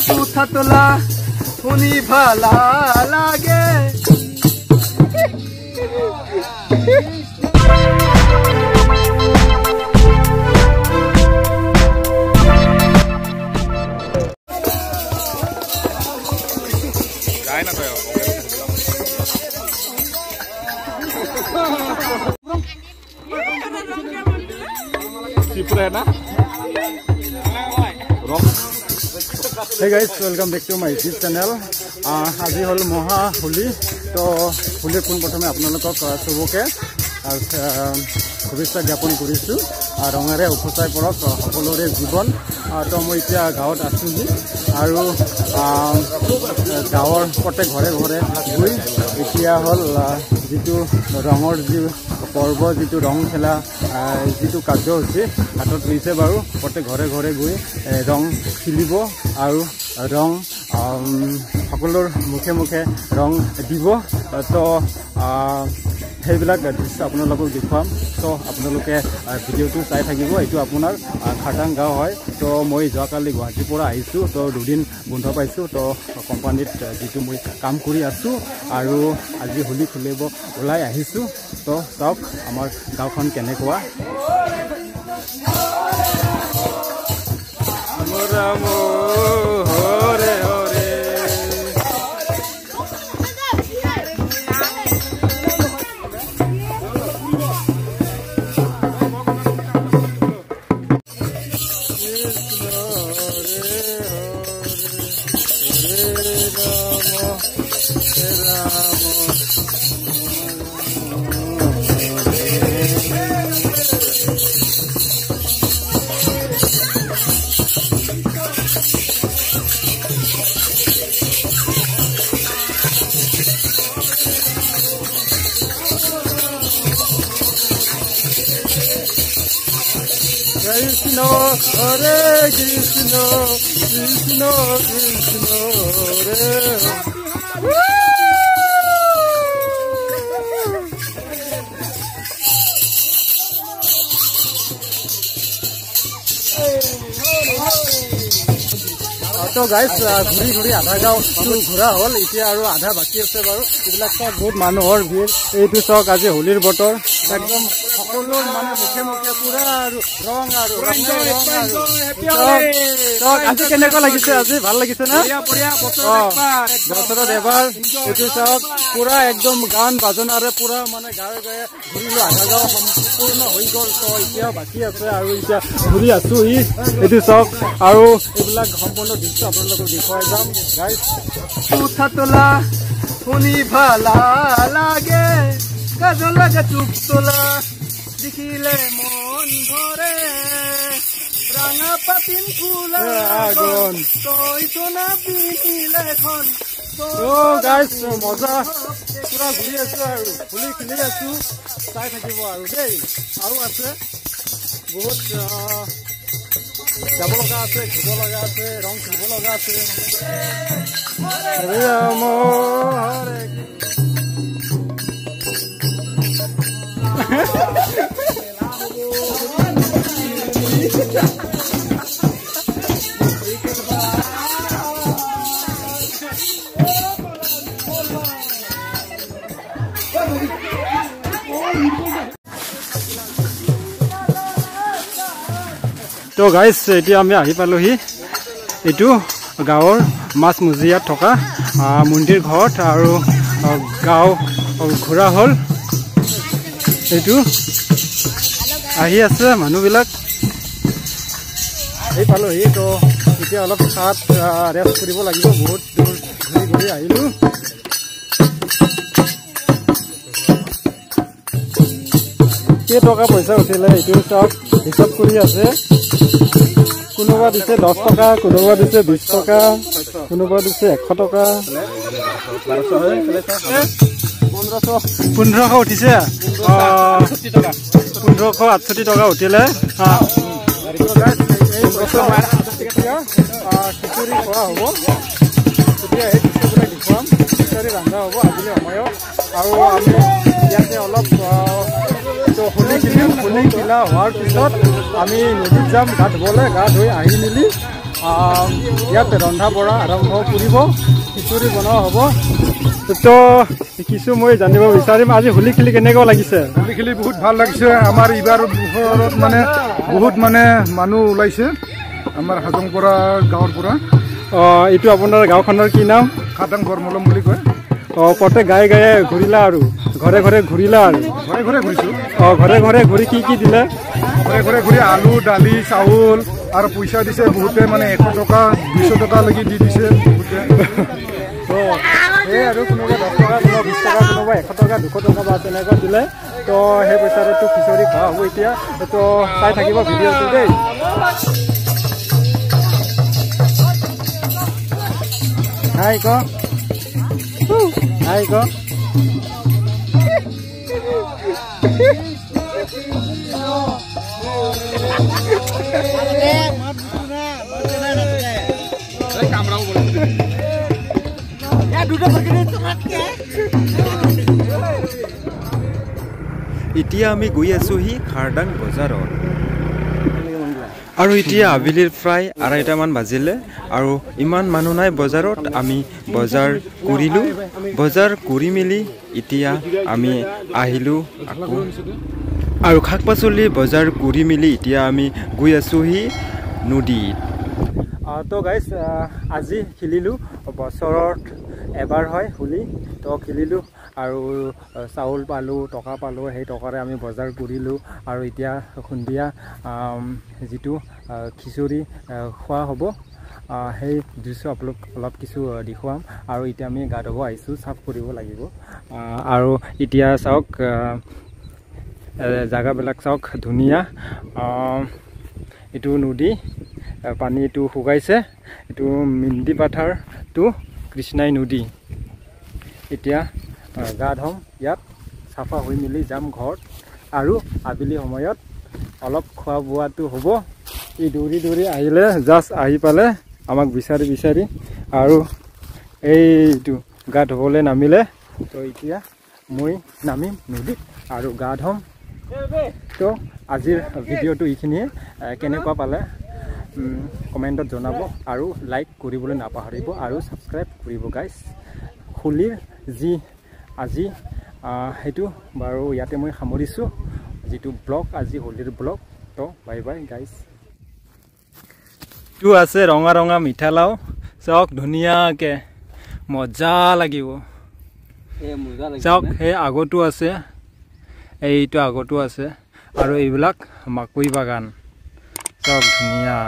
কথা তোলা শুনি ভালা লাগে Hey guys, welcome back to my YouTube channel. আজি হল মহা হোলি তো হোলি পোন প্ৰথমে আপোনালোকক সবকে শুভেচ্ছা জ্ঞাপন কৰিছো ৰঙেৰে উপচাই পৰক সকলোৰে জীৱন তো মই এতিয়া গাঁৱত আছো আৰু গাঁৱৰ প্ৰত্যেক ঘৰে ঘৰে গৈ এতিয়া হল যিটো ৰঙৰ যি পৰ্ব যিটো ৰং খেলা যিটো কাৰ্যসূচী হাতত লৈছে বাৰু প্ৰত্যেক ঘৰে ঘৰে গৈ ৰং খেলিব আৰু ৰং সকলোৰ মুখে মুখে ৰং দিব তো সেইবিলাক দৃশ্য আপোনালোকক দেখুৱাম তো আপোনালোকে ভিডিঅ'টো চাই থাকিব এইটো আপোনাৰ খাটাং গাঁও হয় তো মই যোৱাকালি গুৱাহাটীৰ পৰা আহিছোঁ তো দুদিন বন্ধ পাইছোঁ তো কোম্পানীত যিটো মই কাম কৰি আছোঁ আৰু আজি হোলী খেলিব ওলাই আহিছোঁ তো চাওক আমাৰ গাঁওখন কেনেকুৱা Krishna, Hare Krishna, Krishna Krishna, Hare. तो गाइस घूरी घूरी आधा गाँव घूरा हल इतना और आधा बाकी আছে বাৰু এইবিলাক সব বহুত মানুহৰ ভিৰ এইটো চক আজি হোলিৰ বতৰ একদম সকলোৰ মানে মুখে মুখে পুৰা আৰু ৰং আৰু আজি কেনেকুৱা লাগিছে আজি ভাল লাগিছে না বছৰত এবাৰ এইটো চক পুৰা একদম গান বাজনাৰে পুৰা মানে গাঁৱে গাঁৱে ঘূৰিলো আধা গাঁও সম্পূৰ্ণ হৈ গ'ল তো এতিয়া বাকী আছে আৰু এতিয়া ঘূৰি আছো এইটো চক আৰু এইবিলাক সম্পূৰ্ণ দৃশ্য আপোনালোকক দেখুৱাই যাম গাইজ কথা তোলা শুনি ভালা লাগে কাজল লাগে চুপ তোলা দেখিলে মন ভরে রাঙা পাতিন ফুলা আগুন তই সোনা পিন্ধিলে খন তো গাইজ মজা পুৰা ঘূৰি আছো আৰু হোলী খেলি আছো চাই থাকিব আৰু দেই আৰু আছে বহুত যাব লগা আছে ঘূৰিব লগা আছে ৰং খেলিব লগা আছে তো গাইজ এতিয়া আমি আহি পালোহি এইটো গাঁৱৰ মাছমুজিয়াত থকা মন্দিৰ ঘৰত আৰু গাঁও ঘূৰা হ'ল এইটো আহি আছে মানুহবিলাক আহি পালোহি তো এতিয়া অলপ চাত ৰেষ্ট কৰিব লাগিব বহুত দূৰ ঘূৰি ঘূৰি আহিলোঁ কেইটকা পইচা উঠিলে এইটো চব হিচাপ কৰি আছে কোনোবা দিছে 10 টকা কোনোবা দিছে 20 টকা কোনোবা দিছে 100 টকা 1500 উঠিছে 1568 টকা উঠিলে খিচুৰি খোৱা হ'ব তেতিয়া এই খিচুৰি দেখুৱাম খিচুৰি ৰন্ধা হ'ব আজিলৈ সময়ত আৰু আমি ইয়াতে অলপ হোলী খেলিম হোলী খেলা বেলা হোৱাৰ পিছত আমি নদীত যাম গা ধুবলৈ। গা ধুই আহি মেলি ইয়াত ৰন্ধা বঢ়া আৰম্ভ কৰিব, খিচিৰি বনোৱা হ'ব। তো কিছু মই জানিব বিচাৰিম আজি হোলী খেলি কেনেকুৱা লাগিছে? হোলী খেলি বহুত ভাল লাগিছে। আমাৰ এইবাৰ মানে বহুত মানে মানুহ ওলাইছে আমাৰ হাজংপৰা গাঁৱৰ পৰা। এইটো আপোনাৰ গাঁওখনৰ কি নাম? খাটাং বৰমলম বুলি কয়। প্ৰত্যেক গায়ে গায়ে ঘূৰিলা আৰু ঘৰে ঘৰে ঘূৰিলা আৰু? ঘৰে ঘৰে ঘূৰিছোঁ। ঘৰে ঘৰে ঘূৰি কি দিলে? ঘৰে ঘৰে ঘূৰি আলু দালি চাউল আৰু পইচা দিছে বহুতে, মানে 100 টকা 200 টকা লাগি দি দিছে বহুতে। এই আৰু কোনোবা 10 টকা, কোনোবা 20 টকা, কোনোবা 100 টকা 200 টকা বা তেনেকুৱা দিলে। তো সেই পইচাটো খিচিৰি খোৱা হ'ব এতিয়া। তো চাই থাকিব ভিডিঅ'টো দেই। হাই ক হাই ক এতিয়া আমি গৈ আছোহি খাৰদাং বজাৰত। আৰু এতিয়া আবেলিৰ প্ৰায় 2:30মান বাজিলে আৰু ইমান মানুহ নাই বজাৰত। আমি বজাৰ কৰিলোঁ, বজাৰ কৰি মেলি এতিয়া আমি আহিলোঁ আকৌ। আৰু শাক পাচলি বজাৰ কৰি মেলি এতিয়া আমি গৈ আছোহি নদীত। তো গাইজ আজি খেলিলোঁ, বছৰত এবাৰ হয় হোলী। তো খেলিলোঁ আৰু চাউল পালোঁ, টকা পালোঁ। সেই টকাৰে আমি বজাৰ কৰিলোঁ আৰু এতিয়া সন্ধিয়া যিটো খিচিৰি খোৱা হ'ব সেই দৃশ্য আপোনালোক অলপ কিছু দেখুৱাম। আৰু এতিয়া আমি গা ধুব আহিছোঁ, চাফ কৰিব লাগিব। আৰু এতিয়া চাওক জেগাবিলাক চাওক ধুনীয়া। এইটো নদী, পানীটো শুকাইছে। এইটো মিন্দি পাথাৰটো কৃষ্ণাই নদী। এতিয়া গা ধুম ইয়াত, চাফা হৈ মেলি যাম ঘৰত। আৰু আবেলি সময়ত অলপ খোৱা বোৱাটো হ'ব। এই দৌৰি দৌৰি আহিলে, জাষ্ট আহি পালে আমাক বিচাৰি বিচাৰি আৰু এইটো গা ধুবলৈ নামিলে। তো এতিয়া মই নামিম নদীত আৰু গা ধুম। তো আজিৰ ভিডিঅ'টো এইখিনিয়ে। কেনেকুৱা পালে কমেণ্টত জনাব আৰু লাইক কৰিবলৈ নাপাহৰিব আৰু ছাবস্ক্ৰাইব কৰিব গাইজ। হোলীৰ যি আজি সেইটো বাৰু ইয়াতে মই সামৰিছোঁ, যিটো ব্লগ আজি হোলীৰ ব্লগ। তো বাই বাই গাইজ। এইটো আছে ৰঙা ৰঙা মিঠালাও, চাওক ধুনীয়াকৈ মজা লাগিব। চাওক সেই আগতো আছে, এইটো আগতো আছে। আৰু এইবিলাক মাকৈ বাগান চাওক ধুনীয়া।